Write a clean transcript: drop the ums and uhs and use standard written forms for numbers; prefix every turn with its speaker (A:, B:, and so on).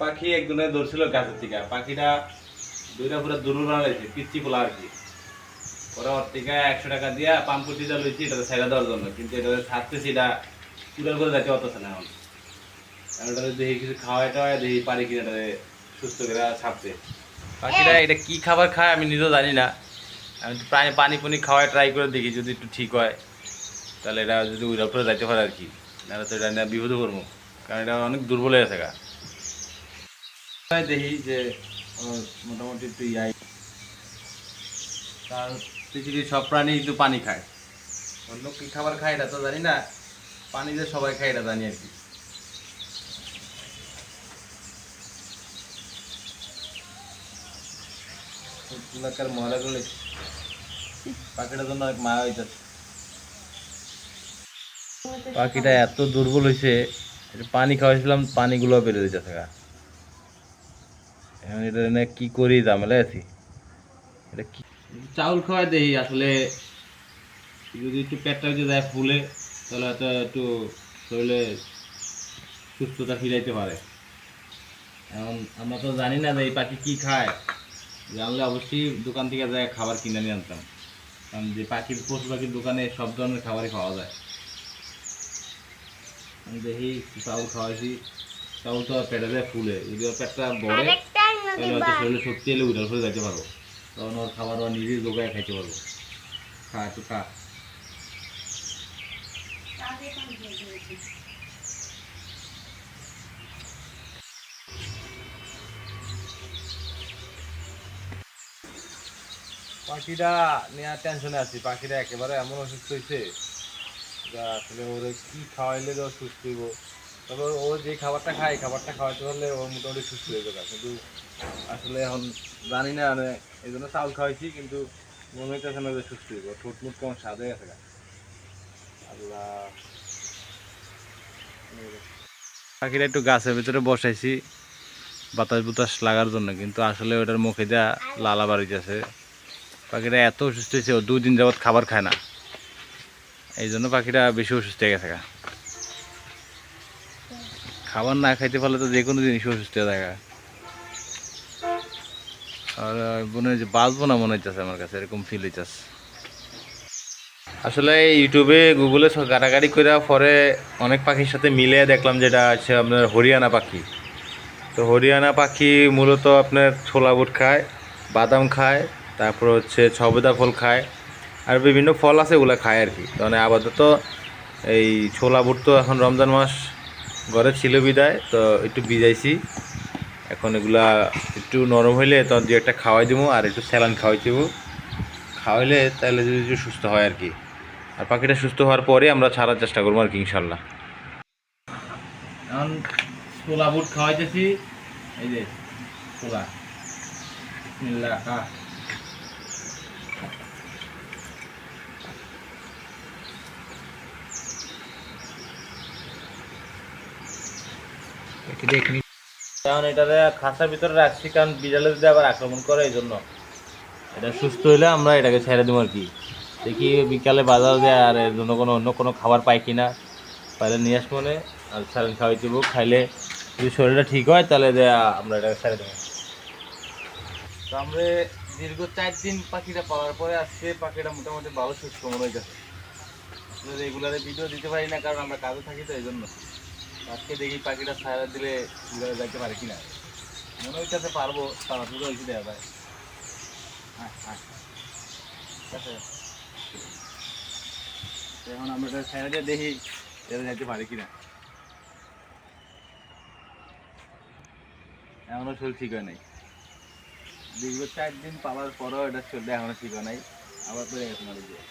A: পাখি একজনে ধরছিল গাছের থেকে, পাখিটা দুইটা পুরো দুর্বল বানাইছে, পিচ্ছি পোলা আর কি। ওরা ওর থেকে 100 টাকা দিয়া পাম্পুটিটা লইছি এটা ছেড়ে দেওয়ার জন্য, কিন্তু এটা ছাড়তেছি, এটা কুড়াল করে যাইতে পারতেছে না এখন। ওটা দেখি কিছু খাওয়াই টাওয়াই দেখি পারি কিনা এটা সুস্থ করে ছাড়তে। পাখিটা এটা কি খাবার খায় আমি নিজেও জানি না। আমি প্রায় পানি পুনি খাওয়াই ট্রাই করে দেখি, যদি একটু ঠিক হয় তাহলে এটা যদি উড়া করে যাইতে পারে আর কি, নাহলে তো এটা নিয়ে বিপদে পড়বো, কারণ এটা অনেক দুর্বল হয়ে থাকা। দেখি যে মোটামুটি একটু ইয়াই, তার পৃথিবীর সব প্রাণী কিন্তু পানি খায়, অন্য কি খাবার খায় এটা তো জানি না, পানি যে সবাই খায় এটা জানি আর কি। ময়লা করলে পাখিটার জন্য অনেক মায়া হইতেছে। পাখিটা এত দুর্বল হয়েছে, পানি খাওয়াইছিলাম পানিগুলো বেড়ে দিতেছে। এখন এটা কি করি, ঝামেলা আছি। এটা কি চাউল খাওয়াই দেখি, আসলে যদি একটু পেটটা যদি যায় ফুলে তাহলে হয়তো একটু শরীরে সুস্থতা ফিরাইতে পারে। এখন আমরা তো জানি না যে এই পাখি কি খায়, জানলে অবশ্যই দোকান থেকে যায় খাবার কিনে নিয়ে আনতাম, কারণ যে পাখির পশু পাখির দোকানে সব ধরনের খাবারই খাওয়া যায়। আমি দেখি চাউল খাওয়াইছি, চাউল তো পেটে যায় ফুলে, যদি ওর পেটটা বড়ে তাহলে হয়তো শরীরে শক্তি এলে উঠার ফলে যাইতে পারবো, তখন ওর খাবার ওর নিজেই জোগায় খাইতে পারবো। খা একটু খা। পাখিটা নিয়ে টেনশনে আছি, পাখিটা একেবারে এমন অসুস্থ হয়েছে যা আসলে ওরে কি খাওয়াইলে ও সুস্থ হইব। তবে ও যে খাবারটা খায় খাবারটা খাওয়াইতে পারলে ও মোটামুটি সুস্থ হয়ে যাবে, কিন্তু আসলে এখন জানি না, মানে এই জন্য চাউল খাওয়াইছি, কিন্তু মনে হইতেছে না যে সুস্থ হইব। ঠোঁট মুট কেমন সাদা গেছে গা। আল্লাহ, পাখিটা একটু গাছের ভিতরে বসাইছি বাতাস বুতাস লাগার জন্য, কিন্তু আসলে ওটার মুখে যা লালা বাড়িতেছে। পাখিটা এত অসুস্থ হয়েছে, ও 2 দিন যাবৎ খাবার খায় না, এই জন্য পাখিটা বেশি অসুস্থ হয়ে গেছে। খাবার না খাইতে পারলে তো যে কোনো জিনিসই অসুস্থ হয়ে থাকে। আর মনে হয় যে বাঁচবো না মনে হইতেছে, আমার কাছে এরকম ফিল হইতেছে। আসলে ইউটিউবে গুগলে ঘাটাঘাটি করে পরে অনেক পাখির সাথে মিলে দেখলাম যেটা আছে আপনার হরিয়ানা পাখি। তো হরিয়ানা পাখি মূলত আপনার ছোলা বুট খায়, বাদাম খায়, তারপর হচ্ছে সবেদা ফল খায়, আর বিভিন্ন ফল আছে ওগুলো খায় আর কি। মানে আপাতত এই ছোলা বুট তো এখন রমজান মাস ঘরে ছিল বিদায়, তো একটু ভিজাইছি, এখন এগুলা একটু নরম হইলে তো দু একটা খাওয়াই দেবো, আর একটু স্যালান খাওয়াই দেবো, খাওয়াইলে তাহলে যদি একটু সুস্থ হয় আর কি। আর পাখিটা সুস্থ হওয়ার পরে আমরা ছাড়ার চেষ্টা করবো আর কি, ইনশাল্লাহ। এখন ছোলা বুট খাওয়াইতেছি, এই যে ছোলা, বিসমিল্লাহ খা। কারণ এটাতে খাঁচার ভিতরে রাখছি, কারণ বিড়ালে যদি আবার আক্রমণ করে, এই জন্য এটা সুস্থ হইলে আমরা এটাকে ছেড়ে দেবো আর কি। দেখি বিকালে বাজার দেয় আর এর জন্য অন্য কোনো খাবার পাই কিনা, পাইলে নিয়ে আসবো মনে, আর স্যালাইন খাওয়াই দেবো, খাইলে যদি শরীরটা ঠিক হয় তাহলে আমরা এটাকে ছেড়ে দেবো। তো আমরা দীর্ঘ 4 দিন পাখিটা পাওয়ার পরে আজকে পাখিটা মোটামুটি ভালো সুস্থ মনে হইতেছে। রেগুলারে ভিডিও দিতে পারি না, কারণ আমরা কাজে থাকি, তো এই জন্য আজকে দেখি পাখিটা ছাড়া দিলে ঘুরে যাইতে পারে কিনা, মনে হইতেছে পারবো, তাড়াতাড়ি হয়েছে দেওয়া যায়। ঠিক আছে, এখন আমরা এটা ছাড়া দিয়ে দেখি এটা যাইতে পারে কিনা। এখনো শরীর ঠিক হয় নাই, দীর্ঘ 4 দিন পাওয়ার পরও এটা শরীরটা এখনো ঠিক হয় নাই, আবার পরে গেছে মারি দিয়ে।